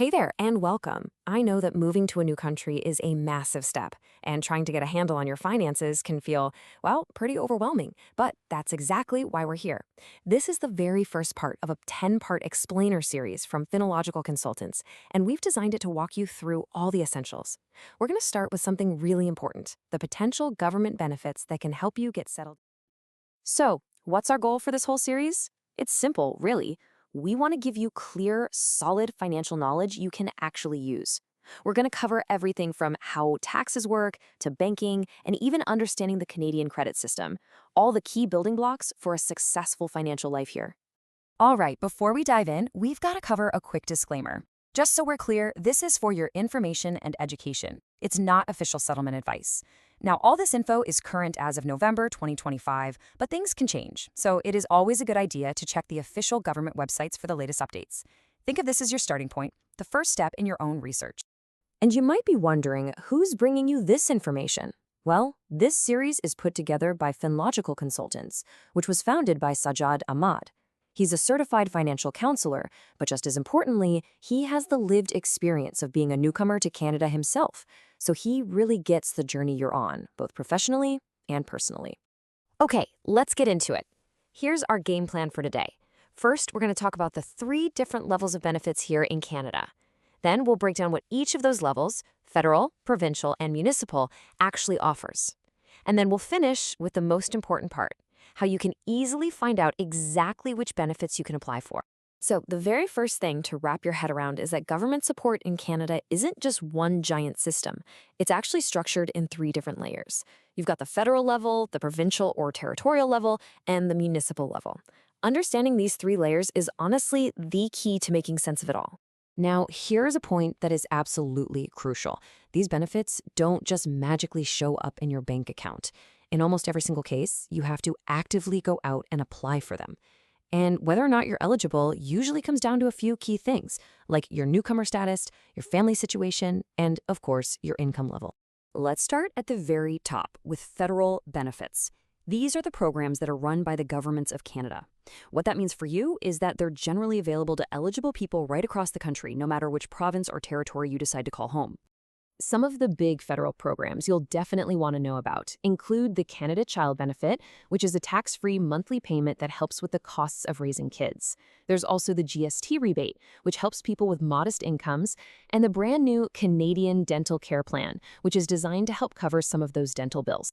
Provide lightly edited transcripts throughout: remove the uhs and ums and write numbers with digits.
Hey there, and welcome. I know that moving to a new country is a massive step, and trying to get a handle on your finances can feel, well, pretty overwhelming. But that's exactly why we're here. This is the very first part of a 10-part explainer series from Phenological Consultants, and we've designed it to walk you through all the essentials. We're going to start with something really important: the potential government benefits that can help you get settled. So, what's our goal for this whole series? It's simple, really. We want to give you clear, solid financial knowledge you can actually use. We're going to cover everything from how taxes work to banking and even understanding the Canadian credit system, all the key building blocks for a successful financial life here. All right, before we dive in, we've got to cover a quick disclaimer. Just so we're clear, this is for your information and education. It's not official settlement advice. Now, all this info is current as of November 2025, but things can change, so it is always a good idea to check the official government websites for the latest updates. Think of this as your starting point, the first step in your own research. And you might be wondering, who's bringing you this information? Well, this series is put together by Phenological Consultants, which was founded by Sajjad Ahmad. He's a certified financial counselor, but just as importantly, he has the lived experience of being a newcomer to Canada himself, so he really gets the journey you're on, both professionally and personally. Okay, let's get into it. Here's our game plan for today. First, we're going to talk about the 3 different levels of benefits here in Canada. Then we'll break down what each of those levels, federal, provincial, and municipal, actually offers. And then we'll finish with the most important part: how you can easily find out exactly which benefits you can apply for. So the very first thing to wrap your head around is that government support in Canada isn't just one giant system. It's actually structured in 3 different layers. You've got the federal level, the provincial or territorial level, and the municipal level. Understanding these 3 layers is honestly the key to making sense of it all. Now, here's a point that is absolutely crucial. These benefits don't just magically show up in your bank account. In almost every single case, you have to actively go out and apply for them. And whether or not you're eligible usually comes down to a few key things, like your newcomer status, your family situation, and, of course, your income level. Let's start at the very top with federal benefits. These are the programs that are run by the governments of Canada. What that means for you is that they're generally available to eligible people right across the country, no matter which province or territory you decide to call home. Some of the big federal programs you'll definitely want to know about include the Canada Child Benefit, which is a tax-free monthly payment that helps with the costs of raising kids. There's also the GST rebate, which helps people with modest incomes, and the brand new Canadian Dental Care Plan, which is designed to help cover some of those dental bills.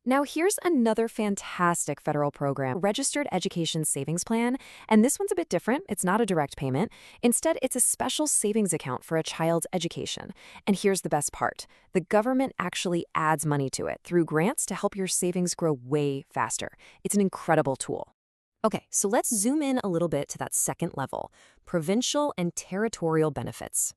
Now, here's another fantastic federal program, Registered Education Savings Plan, and this one's a bit different. It's not a direct payment. Instead, it's a special savings account for a child's education. And here's the best part: the government actually adds money to it through grants to help your savings grow way faster. It's an incredible tool. Okay, so let's zoom in a little bit to that second level: provincial and territorial benefits.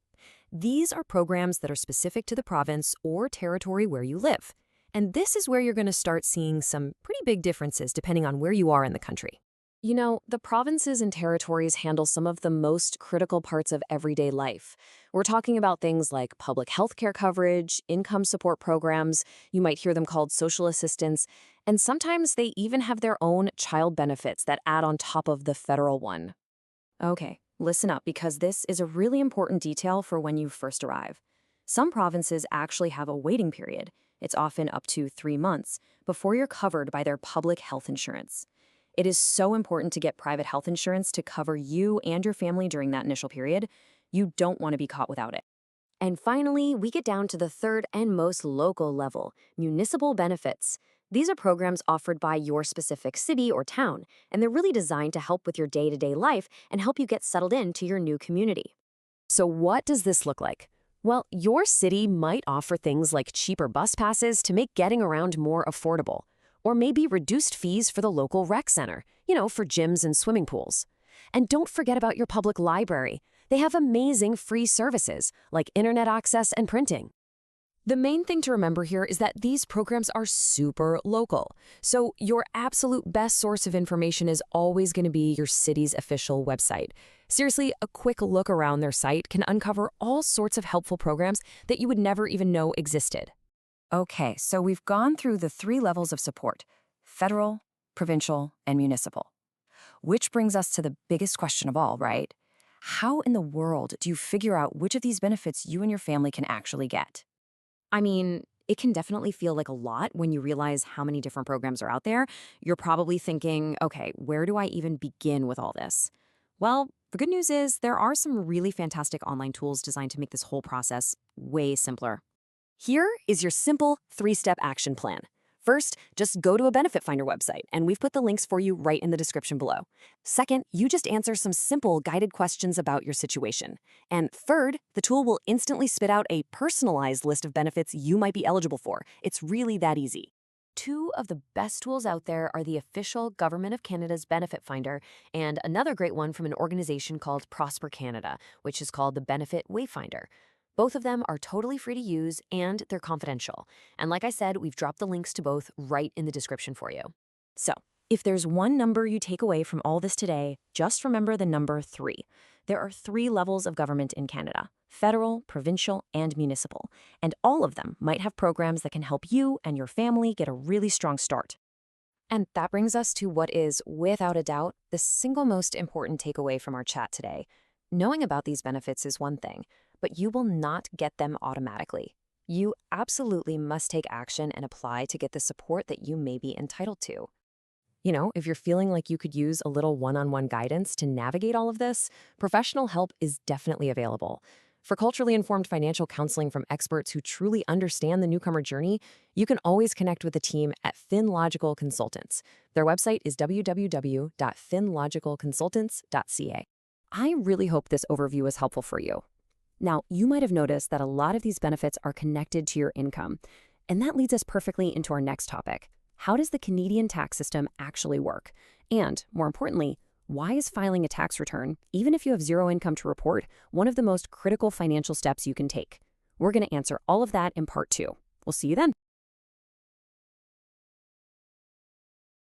These are programs that are specific to the province or territory where you live. And this is where you're going to start seeing some pretty big differences depending on where you are in the country. You know, the provinces and territories handle some of the most critical parts of everyday life. We're talking about things like public health care coverage, income support programs, you might hear them called social assistance, and sometimes they even have their own child benefits that add on top of the federal one. Okay, listen up, because this is a really important detail for when you first arrive. Some provinces actually have a waiting period. It's often up to 3 months before you're covered by their public health insurance. It is so important to get private health insurance to cover you and your family during that initial period. You don't want to be caught without it. And finally, we get down to the third and most local level: municipal benefits. These are programs offered by your specific city or town, and they're really designed to help with your day-to-day life and help you get settled into your new community. So what does this look like? Well, your city might offer things like cheaper bus passes to make getting around more affordable, or maybe reduced fees for the local rec center, for gyms and swimming pools. And don't forget about your public library. They have amazing free services like internet access and printing. The main thing to remember here is that these programs are super local, so your absolute best source of information is always going to be your city's official website. Seriously, a quick look around their site can uncover all sorts of helpful programs that you would never even know existed. Okay, so we've gone through the 3 levels of support: federal, provincial, and municipal. Which brings us to the biggest question of all, right? How in the world do you figure out which of these benefits you and your family can actually get? I mean, it can definitely feel like a lot when you realize how many different programs are out there. You're probably thinking, okay, where do I even begin with all this? Well, the good news is there are some really fantastic online tools designed to make this whole process way simpler. Here is your simple 3-step action plan. First, just go to a Benefit Finder website, and we've put the links for you right in the description below. Second, you just answer some simple guided questions about your situation. And third, the tool will instantly spit out a personalized list of benefits you might be eligible for. It's really that easy. Two of the best tools out there are the official Government of Canada's Benefit Finder and another great one from an organization called Prosper Canada, which is called the Benefit Wayfinder. Both of them are totally free to use and they're confidential. And like I said, we've dropped the links to both right in the description for you. So, if there's one number you take away from all this today, just remember the number 3. There are 3 levels of government in Canada: federal, provincial, and municipal. And all of them might have programs that can help you and your family get a really strong start. And that brings us to what is, without a doubt, the single most important takeaway from our chat today. Knowing about these benefits is one thing, but you will not get them automatically. You absolutely must take action and apply to get the support that you may be entitled to. If you're feeling like you could use a little one-on-one guidance to navigate all of this, professional help is definitely available. For culturally informed financial counseling from experts who truly understand the newcomer journey, you can always connect with the team at FinLogical Consultants. Their website is www.finlogicalconsultants.ca. I really hope this overview is helpful for you. Now, you might have noticed that a lot of these benefits are connected to your income. And that leads us perfectly into our next topic. How does the Canadian tax system actually work? And, more importantly, why is filing a tax return, even if you have zero income to report, one of the most critical financial steps you can take? We're going to answer all of that in part 2. We'll see you then.